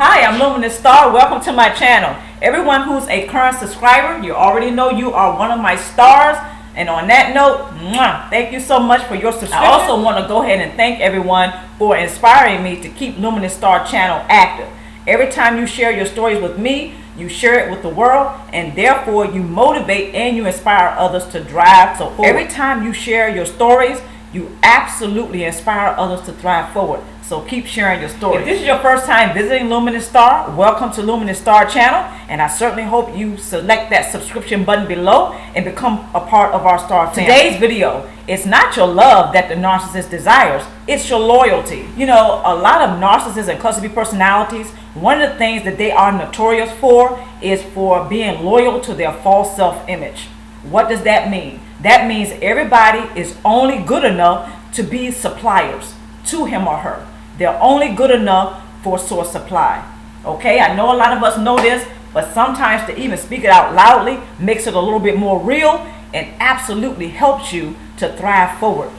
Hi, I'm Luminousz Star. Welcome to my channel. Everyone who's a current subscriber, you already know you are one of my stars. And on that note, thank you so much for your subscription. I also want to go ahead and thank everyone for inspiring me to keep Luminousz Star channel active. Every time you share your stories with me, you share it with the world, and therefore you motivate and you inspire others to drive so forward. Every time you share your stories, you absolutely inspire others to thrive forward. So keep sharing your story. If this is your first time visiting Luminousz Star, welcome to Luminousz Star channel, and I certainly hope you select that subscription button below and become a part of our Star family. Today's video, it's not your love that the narcissist desires, it's your loyalty. You know, a lot of narcissists and cluster B personalities, one of the things that they are notorious for is for being loyal to their false self-image. What does that mean? That means everybody is only good enough to be suppliers to him or her. They're only good enough for source supply. Okay, I know a lot of us know this, but sometimes to even speak it out loudly makes it a little bit more real and absolutely helps you to thrive forward.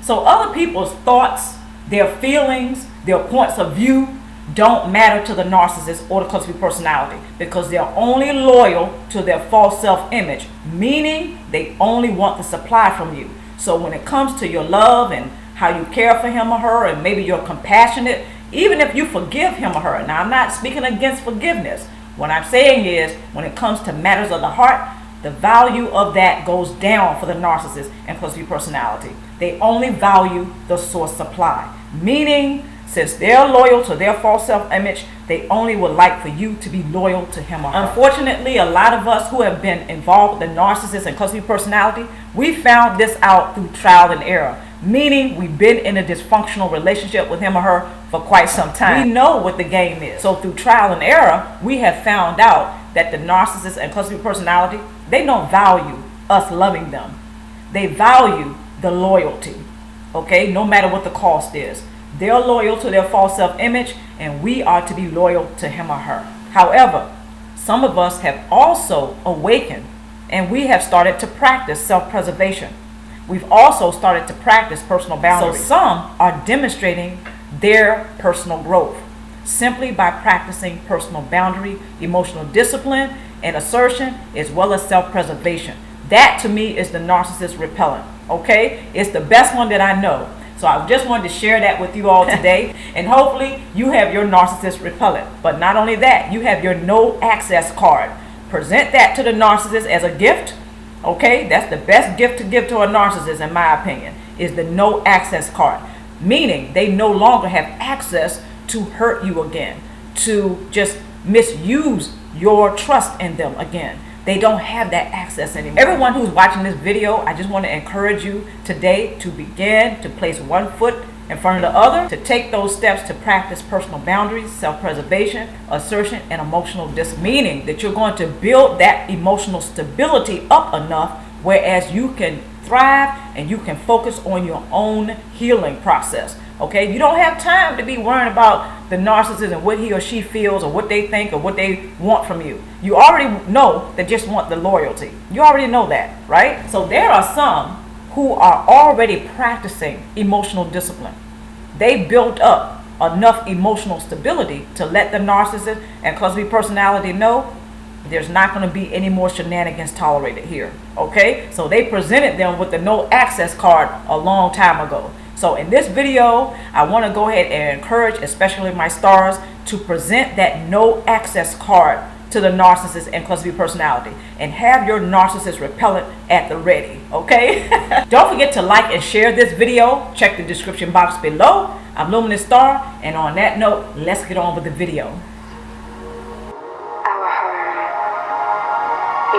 So other people's thoughts, their feelings, their points of view don't matter to the narcissist or the cluster B personality, because they're only loyal to their false self-image, meaning they only want the supply from you. So when it comes to your love and how you care for him or her, and maybe you're compassionate, even if you forgive him or her. Now, I'm not speaking against forgiveness. What I'm saying is, when it comes to matters of the heart, the value of that goes down for the narcissist and cluster B personality. They only value the source supply, meaning since they're loyal to their false self-image, they only would like for you to be loyal to him or her. Unfortunately, a lot of us who have been involved with the narcissist and cluster B personality, we found this out through trial and error. Meaning we've been in a dysfunctional relationship with him or her for quite some time. We know what the game is. So through trial and error, we have found out that the narcissist and cluster B personality, they don't value us loving them. They value the loyalty, okay, no matter what the cost is. They're loyal to their false self-image, and we are to be loyal to him or her. However, some of us have also awakened, and we have started to practice self-preservation. We've also started to practice personal boundaries. So some are demonstrating their personal growth simply by practicing personal boundary, emotional discipline, and assertion, as well as self-preservation. That to me is the narcissist repellent, okay? It's the best one that I know. So I just wanted to share that with you all today. And hopefully you have your narcissist repellent. But not only that, you have your no access card. Present that to the narcissist as a gift. Okay, that's the best gift to give to a narcissist, in my opinion, is the no access card. Meaning they no longer have access to hurt you again, to just misuse your trust in them again. They don't have that access anymore. Everyone who's watching this video, I just want to encourage you today to begin to place one foot in front of the other, to take those steps to practice personal boundaries, self-preservation, assertion, and emotional discipline. Meaning that you're going to build that emotional stability up enough whereas you can thrive and you can focus on your own healing process. Okay, you don't have time to be worrying about the narcissist and what he or she feels or what they think or what they want from you. You already know they just want the loyalty. You already know that, right? So there are some who are already practicing emotional discipline. They built up enough emotional stability to let the narcissist and cluster B personality know there's not going to be any more shenanigans tolerated here. Okay, so they presented them with the no access card a long time ago. So in this video, I want to go ahead and encourage, especially my stars, to present that no access card to the narcissist and cluster B personality, and have your narcissist repellent at the ready, okay? Don't forget to like and share this video. Check the description box below. I'm Luminousz Star, and on that note, let's get on with the video. Our home,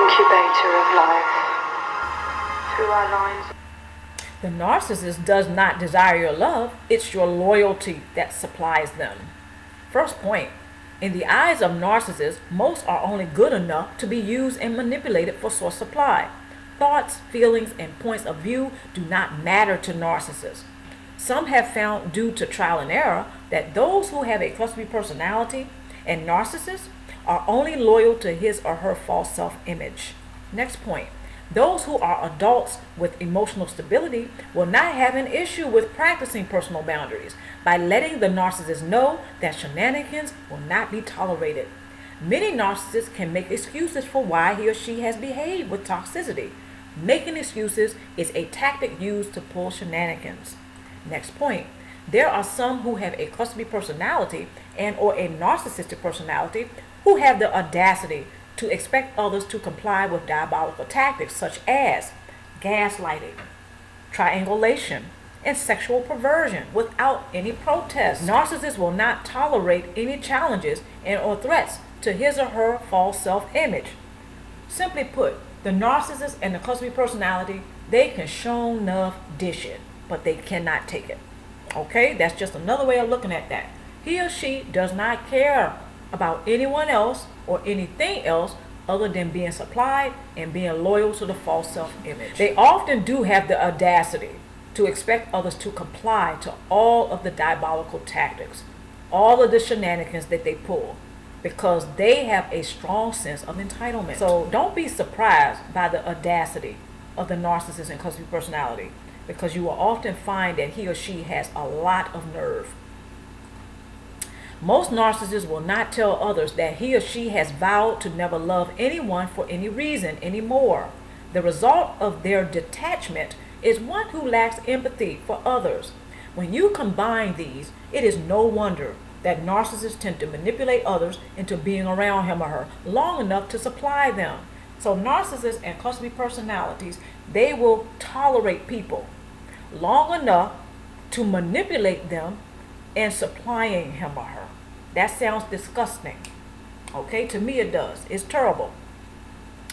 incubator of life, through our lines. The narcissist does not desire your love. It's your loyalty that supplies them. First point. In the eyes of narcissists, most are only good enough to be used and manipulated for source supply. Thoughts, feelings, and points of view do not matter to narcissists. Some have found, due to trial and error, that those who have a cluster B personality and narcissists are only loyal to his or her false self-image. Next point. Those who are adults with emotional stability will not have an issue with practicing personal boundaries by letting the narcissist know that shenanigans will not be tolerated. Many narcissists can make excuses for why he or she has behaved with toxicity. Making excuses is a tactic used to pull shenanigans. Next point. There are some who have a cluster personality and or a narcissistic personality who have the audacity to expect others to comply with diabolical tactics such as gaslighting, triangulation, and sexual perversion without any protest. Narcissists will not tolerate any challenges and or threats to his or her false self-image. Simply put, the narcissist and the cluster personality, they can show enough dish it, but they cannot take it. Okay, that's just another way of looking at that. He or she does not care about anyone else or anything else other than being supplied and being loyal to the false self-image. They often do have the audacity to expect others to comply to all of the diabolical tactics, all of the shenanigans that they pull, because they have a strong sense of entitlement. So don't be surprised by the audacity of the narcissist and cluster personality, because you will often find that he or she has a lot of nerve. Most narcissists will not tell others that he or she has vowed to never love anyone for any reason anymore. The result of their detachment is one who lacks empathy for others. When you combine these, it is no wonder that narcissists tend to manipulate others into being around him or her long enough to supply them. So narcissists and cluster personalities, they will tolerate people long enough to manipulate them and supplying him or her. That sounds disgusting. Okay, to me it does. It's terrible.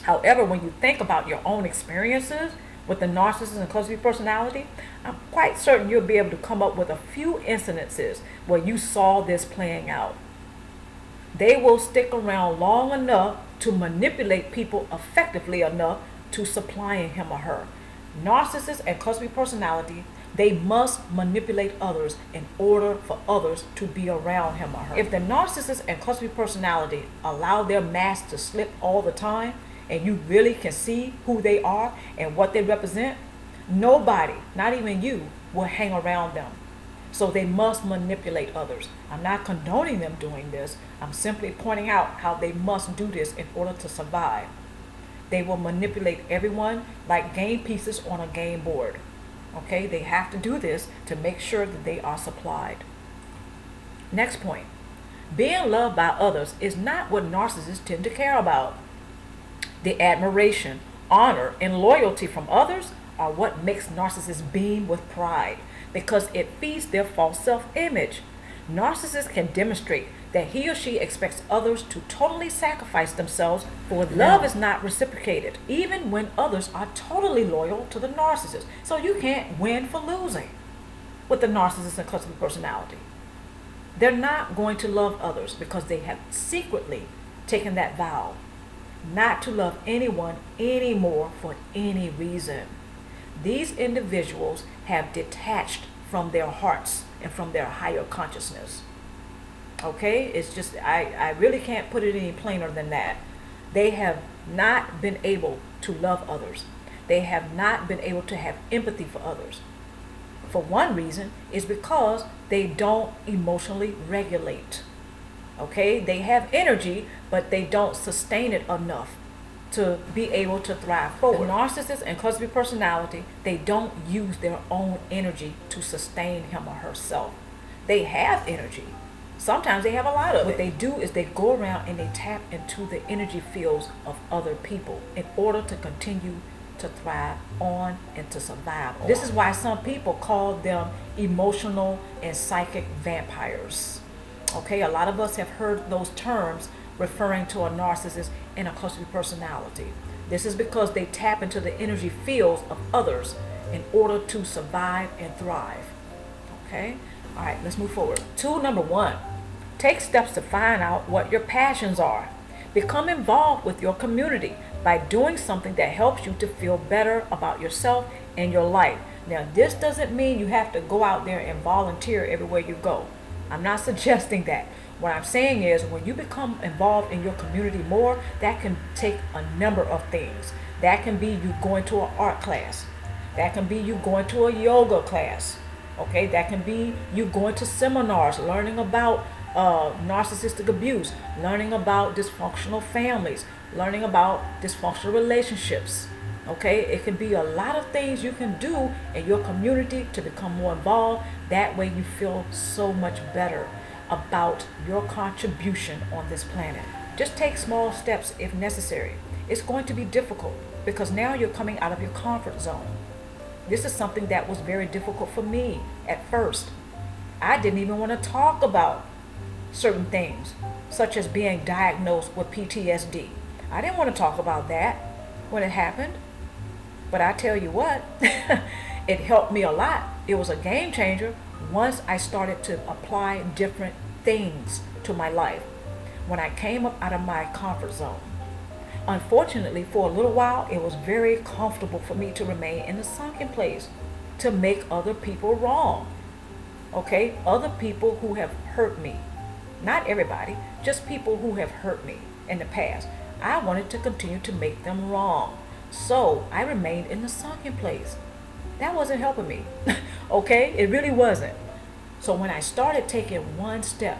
However, when you think about your own experiences with the narcissist and cluster personality, I'm quite certain you'll be able to come up with a few incidences where you saw this playing out. They will stick around long enough to manipulate people effectively enough to supplying him or her. Narcissists and cluster personality, they must manipulate others in order for others to be around him or her. If the narcissist and cluster personality allow their mask to slip all the time, and you really can see who they are and what they represent, nobody, not even you, will hang around them. So they must manipulate others. I'm not condoning them doing this. I'm simply pointing out how they must do this in order to survive. They will manipulate everyone like game pieces on a game board. Okay, they have to do this to make sure that they are supplied. Next point. Being loved by others is not what narcissists tend to care about. The admiration, honor, and loyalty from others are what makes narcissists beam with pride, because it feeds their false self-image. Narcissists can demonstrate that he or she expects others to totally sacrifice themselves for them. Love is not reciprocated, even when others are totally loyal to the narcissist. So you can't win for losing with the narcissist and cluster personality. They're not going to love others because they have secretly taken that vow not to love anyone anymore for any reason. These individuals have detached from their hearts and from their higher consciousness. Okay, it's just, I really can't put it any plainer than that. They have not been able to love others. They have not been able to have empathy for others. For one reason is because they don't emotionally regulate. Okay, they have energy, but they don't sustain it enough to be able to thrive forward. The narcissist and cluster personality, they don't use their own energy to sustain him or herself. They have energy. Sometimes they have a lot of it. What they do is they go around and they tap into the energy fields of other people in order to continue to thrive on and to survive on. This is why some people call them emotional and psychic vampires. Okay, a lot of us have heard those terms referring to a narcissist and a cluster personality. This is because they tap into the energy fields of others in order to survive and thrive. Okay, all right, let's move forward. Tool number 1, take steps to find out what your passions are. Become involved with your community by doing something that helps you to feel better about yourself and your life. Now, this doesn't mean you have to go out there and volunteer everywhere you go. I'm not suggesting that. What I'm saying is when you become involved in your community more, that can take a number of things. That can be you going to an art class. That can be you going to a yoga class. Okay, that can be you going to seminars, learning about narcissistic abuse, learning about dysfunctional families, learning about dysfunctional relationships. Okay, it can be a lot of things you can do in your community to become more involved. That way you feel so much better about your contribution on this planet. Just take small steps if necessary. It's going to be difficult because now you're coming out of your comfort zone. This is something that was very difficult for me at first. I didn't even want to talk about certain things, such as being diagnosed with PTSD. I didn't want to talk about that when it happened. But I tell you what, it helped me a lot. It was a game changer once I started to apply different things to my life. When I came up out of my comfort zone. Unfortunately, for a little while, it was very comfortable for me to remain in the sunken place, to make other people wrong. Okay? Other people who have hurt me. Not everybody, just people who have hurt me in the past. I wanted to continue to make them wrong. So I remained in the sunken place. That wasn't helping me. Okay? It really wasn't. So when I started taking one step,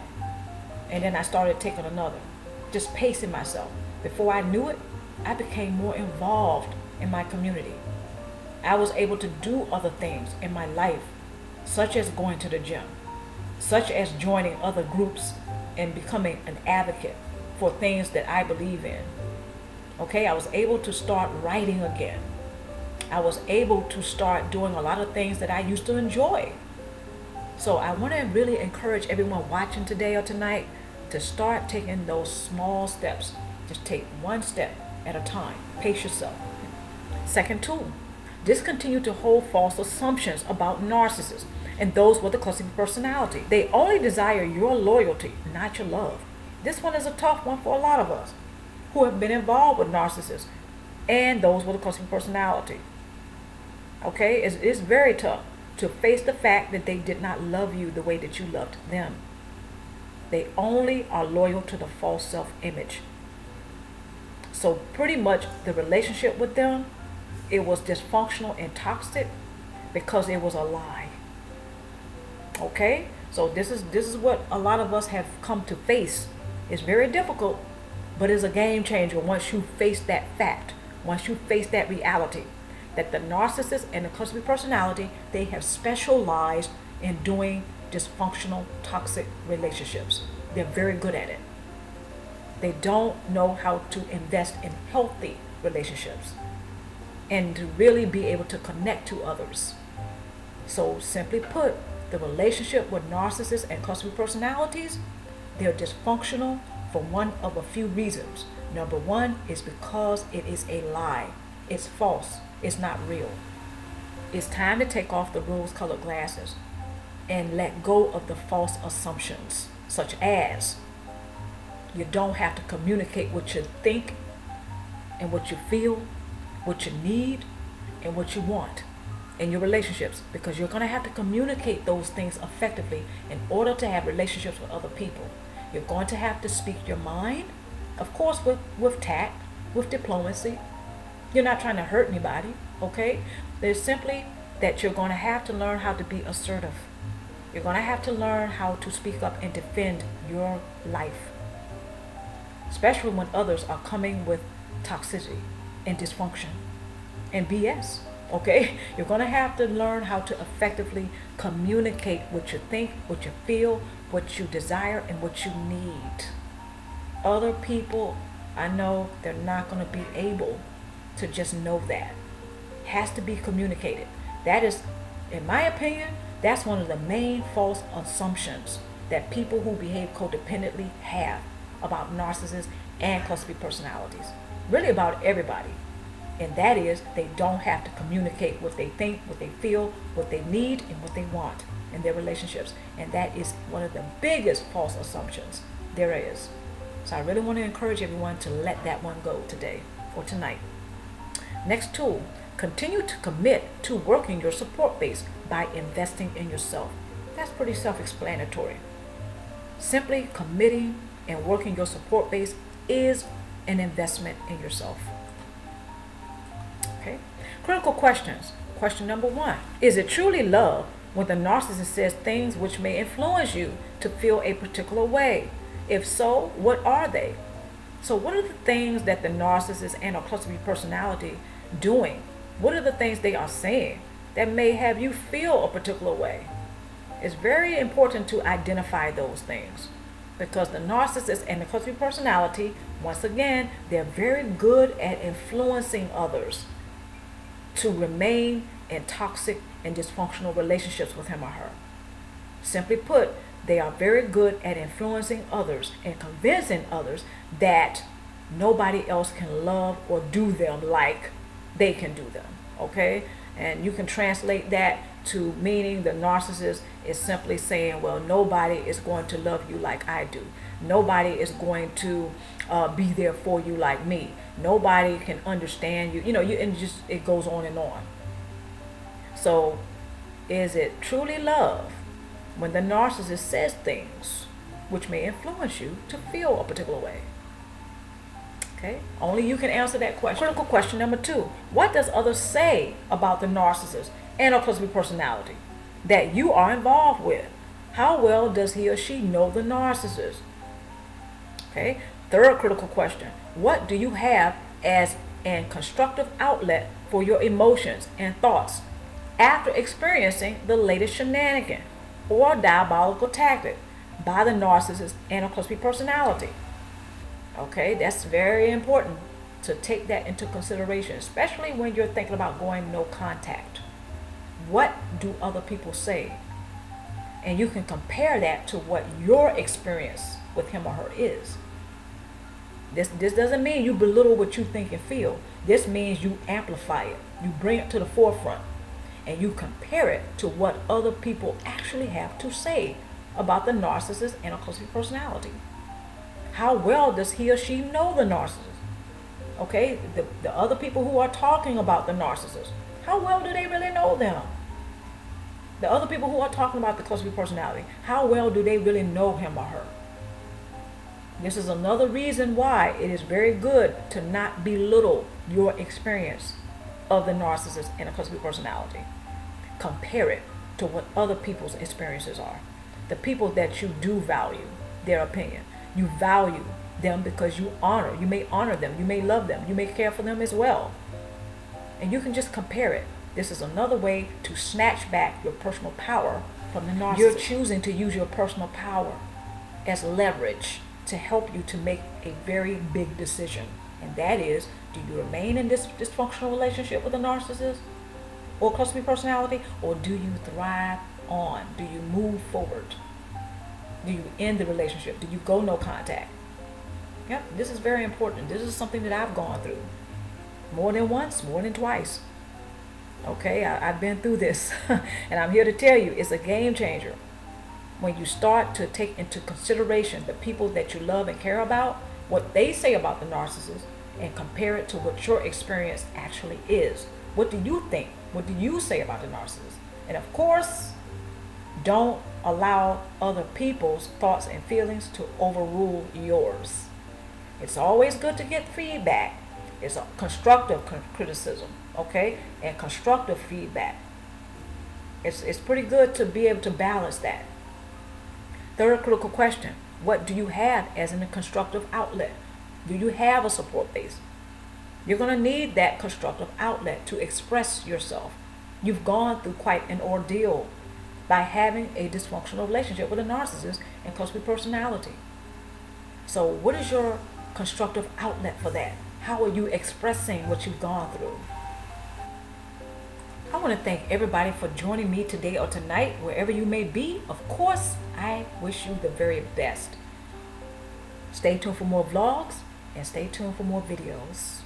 and then I started taking another, just pacing myself, before I knew it, I became more involved in my community. I was able to do other things in my life, such as going to the gym, such as joining other groups and becoming an advocate for things that I believe in. Okay, I was able to start writing again. I was able to start doing a lot of things that I used to enjoy. So I want to really encourage everyone watching today or tonight to start taking those small steps. Just take one step at a time. Pace yourself. Second tool, discontinue to hold false assumptions about narcissists and those with a cluster personality. They only desire your loyalty, not your love. This one is a tough one for a lot of us who have been involved with narcissists and those with a cluster personality. Okay, it's very tough to face the fact that they did not love you the way that you loved them. They only are loyal to the false self-image. So pretty much the relationship with them, it was dysfunctional and toxic because it was a lie. Okay? So this is what a lot of us have come to face. It's very difficult, but it's a game changer once you face that fact, once you face that reality, that the narcissist and the cluster personality, they have specialized in doing dysfunctional, toxic relationships. They're very good at it. They don't know how to invest in healthy relationships and to really be able to connect to others. So simply put, the relationship with narcissists and cluster personalities, they're dysfunctional for one of a few reasons. Number one is because it is a lie. It's false. It's not real. It's time to take off the rose-colored glasses and let go of the false assumptions, such as you don't have to communicate what you think and what you feel, what you need, and what you want in your relationships, because you're going to have to communicate those things effectively in order to have relationships with other people. You're going to have to speak your mind, of course, with tact, with diplomacy. You're not trying to hurt anybody, okay? There's simply that you're going to have to learn how to be assertive. You're going to have to learn how to speak up and defend your life, especially when others are coming with toxicity and dysfunction and BS, okay? You're going to have to learn how to effectively communicate what you think, what you feel, what you desire, and what you need. Other people, I know they're not going to be able to just know that. It has to be communicated. That is, in my opinion, that's one of the main false assumptions that people who behave codependently have about narcissists and cluster personalities. Really about everybody. And that is, they don't have to communicate what they think, what they feel, what they need, and what they want in their relationships. And that is one of the biggest false assumptions there is. So I really want to encourage everyone to let that one go today or tonight. Next tool, continue to commit to working your support base by investing in yourself. That's pretty self-explanatory. Simply committing and working your support base is an investment in yourself. Okay. Critical questions. Question number 1. Is it truly love when the narcissist says things which may influence you to feel a particular way? If so, what are they? So what are the things that the narcissist and or cluster B personality doing? What are the things they are saying that may have you feel a particular way? It's very important to identify those things, because the narcissist and the cluster B personality, once again, they're very good at influencing others to remain in toxic and dysfunctional relationships with him or her. Simply put, they are very good at influencing others and convincing others that nobody else can love or do them like they can do them. Okay? And you can translate that to meaning the narcissist is simply saying, well, nobody is going to love you like I do. Nobody is going to be there for you like me. Nobody can understand you. And just it goes on and on. So, is it truly love when the narcissist says things which may influence you to feel a particular way? Okay, only you can answer that question. Critical question number 2. What does others say about the narcissist and or cluster B personality that you are involved with? How well does he or she know the narcissist? Okay, third critical question. What do you have as an constructive outlet for your emotions and thoughts after experiencing the latest shenanigan or diabolical tactic by the narcissist and or cluster B personality? Okay, that's very important to take that into consideration, especially when you're thinking about going no contact. What do other people say? And you can compare that to what your experience with him or her is. This doesn't mean you belittle what you think and feel. This means you amplify it. You bring it to the forefront. And you compare it to what other people actually have to say about the narcissist and a cluster B personality. How well does he or she know the narcissist? Okay, the other people who are talking about the narcissist, how well do they really know them? The other people who are talking about the cluster B personality, how well do they really know him or her? This is another reason why it is very good to not belittle your experience of the narcissist and the cluster B personality. Compare it to what other people's experiences are. The people that you do value their opinion. You value them because you may honor them, you may love them, you may care for them as well. And you can just compare it. This is another way to snatch back your personal power from the narcissist. You're choosing to use your personal power as leverage to help you to make a very big decision. And that is, do you remain in this dysfunctional relationship with a narcissist or cluster B personality, or do you thrive on? Do you move forward? Do you end the relationship? Do you go no contact? Yep, this is very important. This is something that I've gone through more than once, more than twice. Okay, I've been through this and I'm here to tell you it's a game changer. When you start to take into consideration the people that you love and care about, what they say about the narcissist, and compare it to what your experience actually is. What do you think? What do you say about the narcissist? And of course, don't allow other people's thoughts and feelings to overrule yours. It's always good to get feedback. It's a constructive criticism, okay? And constructive feedback. It's pretty good to be able to balance that. Third critical question. What do you have as a constructive outlet? Do you have a support base? You're going to need that constructive outlet to express yourself. You've gone through quite an ordeal by having a dysfunctional relationship with a narcissist and cluster B personality. So what is your constructive outlet for that? How are you expressing what you've gone through? I want to thank everybody for joining me today or tonight, wherever you may be. Of course, I wish you the very best. Stay tuned for more vlogs and stay tuned for more videos.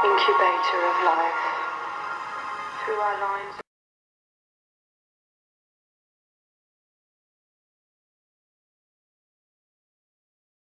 incubator of life. Through our lines